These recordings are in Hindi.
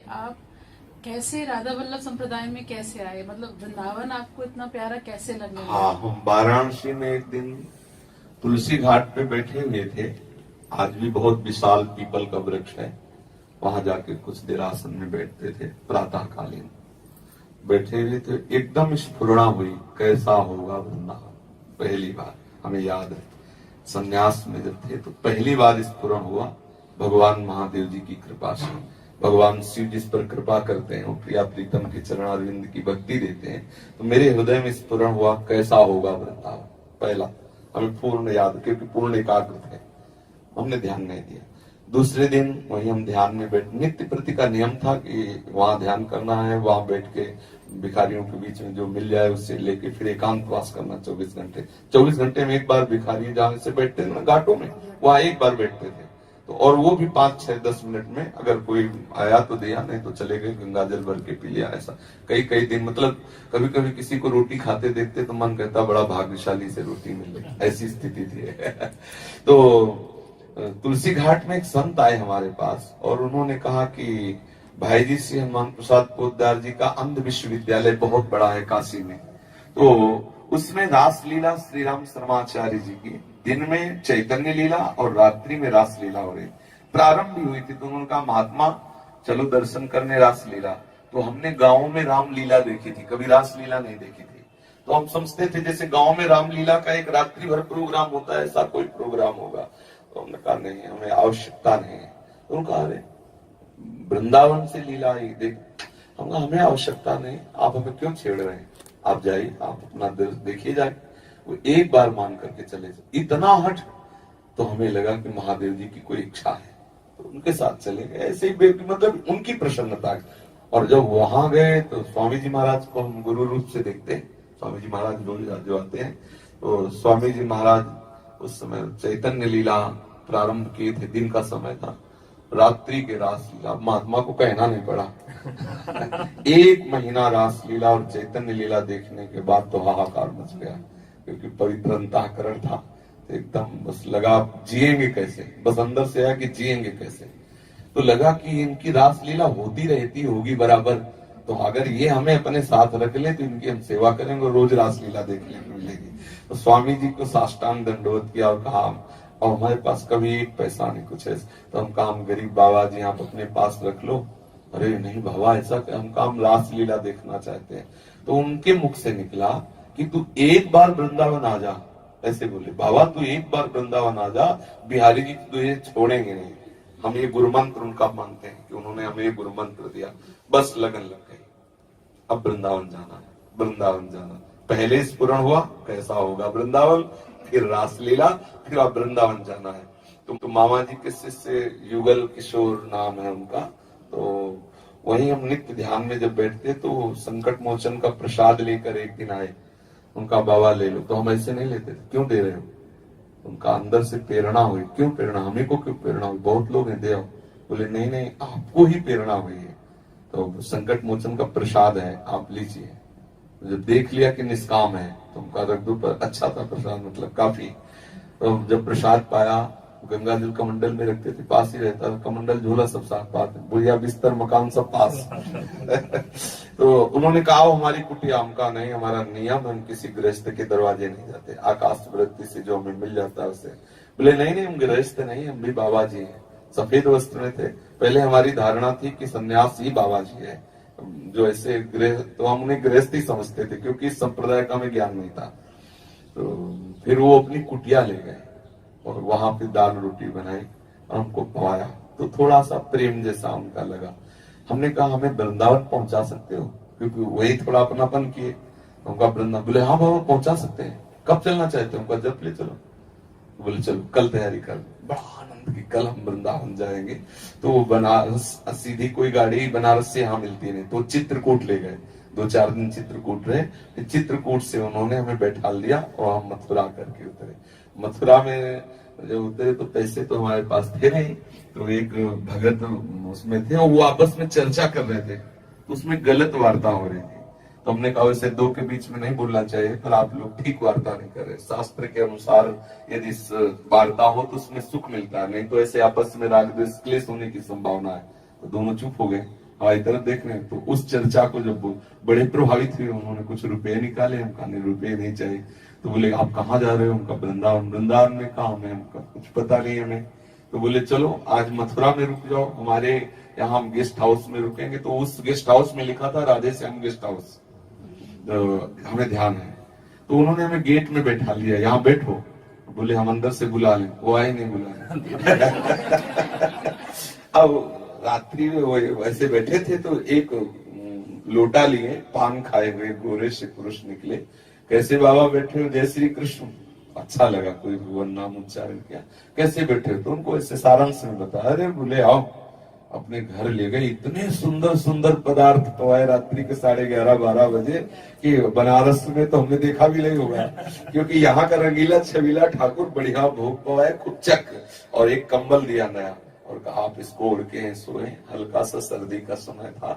आप कैसे राधा वल्लभ संप्रदाय में कैसे आए, मतलब वृंदावन आपको इतना प्यारा कैसे लगने लगा? हाँ, हम वाराणसी में एक दिन तुलसी घाट पे बैठे हुए थे। आज भी बहुत विशाल पीपल का वृक्ष है, वहां जाके कुछ देर आसन में बैठते थे। प्रातःकालीन बैठे हुए थे, एकदम स्फुरणा हुई कैसा होगा वृंदावन। पहली बार हमें याद है, संन्यास में जब थे तो पहली बार स्फुरण हुआ। भगवान महादेव जी की कृपा से, भगवान शिव जिस पर कृपा करते हैं, वो प्रिया प्रीतम के चरण अरविंद की भक्ति देते हैं। तो मेरे हृदय में स्फुरण हुआ कैसा होगा वृंदावन। पहला हमें पूर्ण याद, क्योंकि पूर्ण एकाग्र थे, हमने ध्यान नहीं दिया। दूसरे दिन वही हम ध्यान में बैठ, नित्य प्रति का नियम था कि वहां ध्यान करना है, वहां बैठ के भिखारियों के बीच में जो मिल जाए उससे लेके फिर एकांतवास करना 24 घंटे। 24 घंटे में एक बार भिखारी जहां से बैठते थे ना घाटों में, वहां एक बार बैठते थे। तो और वो भी 5, 6, 10 मिनट में, अगर कोई आया तो दिया, नहीं तो चले गए, गंगा जल भर के पी लिया। ऐसा कई कई दिन, मतलब कभी कभी किसी को रोटी खाते देखते तो मन कहता बड़ा भाग्यशाली से रोटी मिल रही, ऐसी स्थिति थी। तो तुलसी घाट में एक संत आए हमारे पास और उन्होंने कहा कि भाई जी श्री हनुमान प्रसाद पोद्दार जी का अंध विश्वविद्यालय बहुत बड़ा है काशी में, तो उसमें रासलीला श्री राम शर्माचार्य जी की दिन में चैतन्य लीला और रात्रि में रासलीला हो रही, प्रारंभ भी हुई थी। तो उन्होंने कहा महात्मा चलो दर्शन करने रासलीला। तो हमने गांव में रामलीला देखी थी, कभी रासलीला नहीं देखी थी। तो हम समझते थे जैसे गांव में रामलीला का एक रात्रि भर प्रोग्राम होता है, ऐसा कोई प्रोग्राम होगा। तो हमने कहा नहीं, हमें आवश्यकता नहीं है। तो उन्होंने कहा अरे वृंदावन से लीला ही देख, हम कहा हमें आवश्यकता नहीं, आप हमें क्यों छेड़ रहे हैं, आप जाइए, आप अपना देखिए जाए। वो एक बार मान करके चले जाए, इतना हट। तो हमें लगा कि महादेव जी की कोई इच्छा है, तो उनके साथ चले गए। ऐसे ही मतलब उनकी प्रसन्नता। और जब वहां गए तो स्वामी जी महाराज को हम गुरु रूप से देखते हैं। स्वामी जी महाराज रोज जो आते हैं, तो स्वामी जी महाराज उस समय चैतन्य लीला प्रारंभ किए थे, दिन का समय था, रात्रि के रासलीला महात्मा को कहना नहीं पड़ा। 1 महीना रासलीला और चैतन्य लीला देखने के बाद तो हाहाकार मच गया, क्योंकि पवित्र अंतःकरण था। तो एकदम बस लगा जिएंगे कैसे, बस अंदर से आया कि जिएंगे कैसे। तो लगा कि इनकी रासलीला होती रहती होगी बराबर, तो अगर ये हमें अपने साथ रख ले तो इनकी हम सेवा करेंगे, रोज रासलीला देखने को मिलेगी। तो स्वामी जी को साष्टांग दंडवत किया और कहा और हमारे पास कभी एक पैसा नहीं कुछ है, तो हम काम गरीब बाबा जी आप अपने पास रख लो। अरे नहीं बाबा ऐसा, हम काम रासलीला देखना चाहते हैं। तो उनके मुख से निकला कि तू एक बार वृंदावन आ जा, ऐसे बोले बाबा तू एक बार वृंदावन आ जा, बिहारी जी तुझे छोड़ेंगे नहीं। हम ये गुरु मंत्र उनका मानते हैं कि उन्होंने हमें ये गुरु मंत्र दिया, बस लगन लग गई, अब वृंदावन जाना है, वृंदावन जाना। पहले स्फुरण हुआ कैसा होगा वृंदावन, फिर रासलीला, फिर अब वृंदावन जाना है। तो मामा जी के शिष्य युगल किशोर नाम है उनका, तो वहीं हम नित्य ध्यान में जब बैठते तो संकट मोचन का प्रसाद लेकर एक दिन आए। उनका बाबा ले लो, तो हम ऐसे नहीं लेते थे, क्यों दे रहे हो। उनका अंदर से प्रेरणा हुई, क्यों प्रेरणा, हमें को क्यों प्रेरणा हुई, बहुत लोग हैं दे आओ। बोले नहीं नहीं आपको ही प्रेरणा हुई है, तो संकट मोचन का प्रसाद है आप लीजिए। जब देख लिया कि निष्काम है तो उनका रख दो, पर अच्छा था प्रसाद, मतलब काफी। तो जब प्रसाद पाया, गंगा जल कमंडल में रखते थे, पास ही रहता था कमंडल, झोला सब साथ पास, बुढ़िया बिस्तर मकान सब पास। तो उन्होंने कहा हमारी कुटिया, हमका नहीं, हमारा नियम हम किसी गृहस्थ के दरवाजे नहीं जाते, आकाश वृत्ति से जो हमें मिल जाता है उसे। बोले नहीं नहीं हम गृहस्थ नहीं, हम भी बाबा जी हैं। सफेद वस्त्र में थे। पहले हमारी धारणा थी कि सन्यास ही बाबा जी है, जो ऐसे गृह, तो हम उन्हें गृहस्थी समझते थे क्योंकि इस संप्रदाय का हमें ज्ञान नहीं था। तो फिर वो अपनी कुटिया ले गए और वहां पे दाल रोटी बनाई और हमको खवाया, तो थोड़ा सा प्रेम जैसा उनका लगा। हमने कहा हमें वृंदावन पहुंचा सकते हो, क्योंकि वही थोड़ा अपनापन किए। उनका वृंदावन, बोले हाँ बाबा पहुंचा सकते हैं, कब चलना चाहते हो, उनका जब ले चलो। बोले चलो कल तैयारी कर। बड़ा आनंद की कल हम वृंदावन जाएंगे। तो बनारस सीधी कोई गाड़ी बनारस से यहाँ मिलती नहीं, तो चित्रकूट ले गए, 2-4 दिन चित्रकूट रहे। चित्रकूट से उन्होंने हमें बैठा दिया और हम मथुरा करके उतरे। मथुरा में जब उतरे तो पैसे तो हमारे पास थे नहीं, तो एक भगत उसमें थे और वो आपस में चर्चा कर रहे थे, तो उसमें गलत वार्ता हो रही थी। तो हमने कहा वैसे दो के बीच में नहीं बोलना चाहिए, पर आप लोग ठीक वार्ता नहीं कर रहे। शास्त्र के अनुसार यदि वार्ता हो तो उसमें सुख मिलता है, नहीं तो ऐसे आपस में राग द्वेष क्लेश होने की संभावना है। तो दोनों चुप हो गए। हमारी तरफ देख रहे हैं। तो उस चर्चा को जब बड़े प्रभावित हुए, उन्होंने कुछ रुपए निकाले, हम कहा नहीं रुपए नहीं चाहिए। तो बोले आप कहाँ जा रहे हो? उनका वृंदावन। वृंदावन में कहा हमें, हमका कुछ पता नहीं हमें। तो बोले चलो आज मथुरा में रुक जाओ, हमारे यहाँ हम गेस्ट हाउस में रुकेंगे। तो उस गेस्ट हाउस में लिखा था राधे श्याम गेस्ट हाउस, तो हमें ध्यान है। तो उन्होंने हमें गेट में बैठा लिया, यहाँ बैठो। बोले हम अंदर से बुला लें, वो आए नहीं बुलाने। अब रात्रि में वो वैसे बैठे थे, तो एक लोटा लिए, पान खाए हुए गोरे से पुरुष निकले। कैसे बाबा बैठे हो? जय श्री कृष्ण। अच्छा लगा, कोई भगवान नाम उच्चारण किया। कैसे बैठे हो? तो उनको ऐसे सारांश में बताया। अरे बोले आओ, अपने घर ले गए। इतने सुंदर सुंदर पदार्थ पवाए रात्रि के 11:30-12 बजे कि बनारस में तो हमने देखा भी नहीं होगा, क्योंकि यहाँ का रंगीला छबीला ठाकुर बढ़िया भोग पवाए, खूब चक, और एक कंबल दिया नया, और कहा आप इसको ओढ़ के सोए। हल्का सा सर्दी का समय था,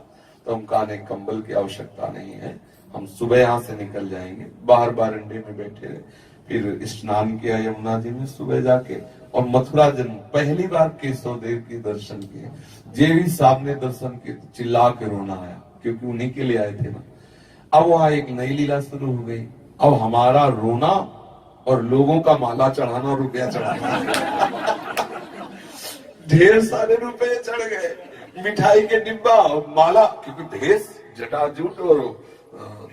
तो हम कहा नहीं, कंबल की आवश्यकता नहीं है, हम सुबह यहाँ से निकल जाएंगे। बाहर बारंडे में बैठे रहे, फिर स्नान किया यमुना जी में सुबह जाके, और मथुरा जन्म पहली बार केशव देव के दर्शन किए। जे भी साहब ने दर्शन किए, चिल्ला के रोना आया, क्योंकि उन्हीं के लिए आए थे ना। अब वहां एक नई लीला शुरू हो गई। अब हमारा रोना और लोगों का माला चढ़ाना, रुपया चढ़ाना। ढेर सारे रुपए चढ़ गए, मिठाई के डिब्बा और माला, क्योंकि भेष जटाजूट और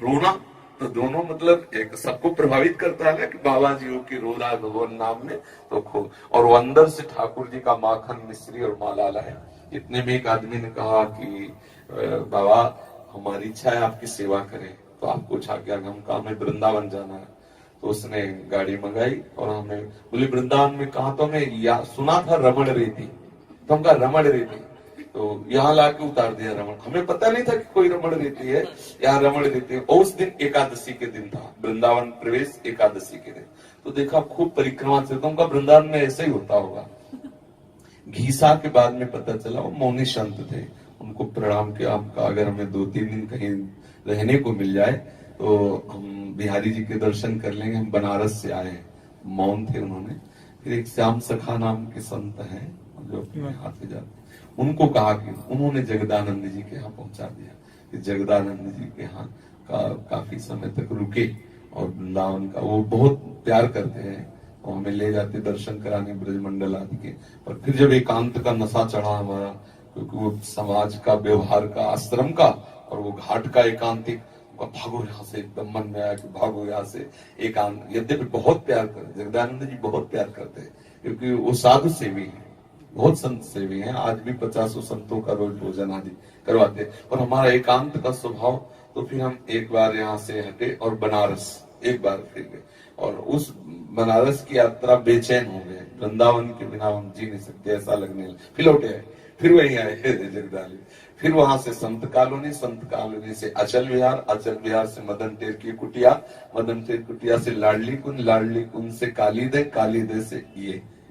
रोना तो दोनों मतलब एक सबको प्रभावित करता है ना, कि बाबा जी हो की रो रहा है भगवान नाम में, तो खूब। और वो अंदर से ठाकुर जी का माखन मिश्री और माला लाए। इतने में एक आदमी ने कहा कि बाबा हमारी इच्छा है आपकी सेवा करें, तो आपको पूछा क्या? हम कहा हमें वृंदावन जाना है। तो उसने गाड़ी मंगाई और हमें बोले वृंदावन में कहा? तो हमें सुना था रमण रेती, तो हम कहा रमण रेती, तो यहाँ लाके उतार दिया रमण। हमें पता नहीं था कि कोई रमण रेती है, यहाँ रमण रेती है। और उस दिन एकादशी के दिन था, वृंदावन प्रवेश एकादशी के दिन। तो देखा खूब परिक्रमा से, तो उनका वृंदावन में ऐसे ही होता होगा। घीसा के बाद में पता चला वो मौनी संत थे। उनको प्रणाम किया, हमका अगर हमें 2-3 दिन कहीं रहने को मिल जाए तो हम बिहारी जी के दर्शन कर लेंगे, हम बनारस से आए हैं। मौन थे उन्होंने। फिर एक श्याम सखा नाम के संत हैं जो अपने हाथ पे जाते, उनको कहा कि उन्होंने जगदानंद जी के यहाँ पहुंचा दिया, कि जगदानंद जी के यहाँ काफी समय तक रुके, और वृंदावन का वो बहुत प्यार करते हैं, और हमें ले जाते दर्शन कराने ब्रजमंडल आदि के। पर फिर जब एकांत का नशा चढ़ा हमारा, क्योंकि वो समाज का, व्यवहार का, आश्रम का, और वो घाट का एकांतिक, भागो यहाँ से, एकदम मन में आया कि भागो यहाँ से एकांत। यद्यपि बहुत प्यार करते, जगदानंद जी बहुत प्यार करते हैं, क्योंकि वो साधु सेवी है, बहुत संत सेवी हैं। आज भी 50 संतों का रोज भोजन आदि करवाते। और हमारा एकांत का स्वभाव, तो फिर हम एक बार यहाँ से हटे और बनारस एक बार फिर गए, और उस बनारस की यात्रा बेचैन हो गए। वृंदावन के बिना हम जी नहीं सकते, ऐसा लगने लगा। फिर लौटे आए, फिर वहीं आए जगदाली। फिर वहां से संत कॉलोनी से अचल विहार से मदन टेर की कुटिया, मदन टेर कुटिया से लाडली कुंज से कालीदे से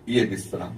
ये विश्राम।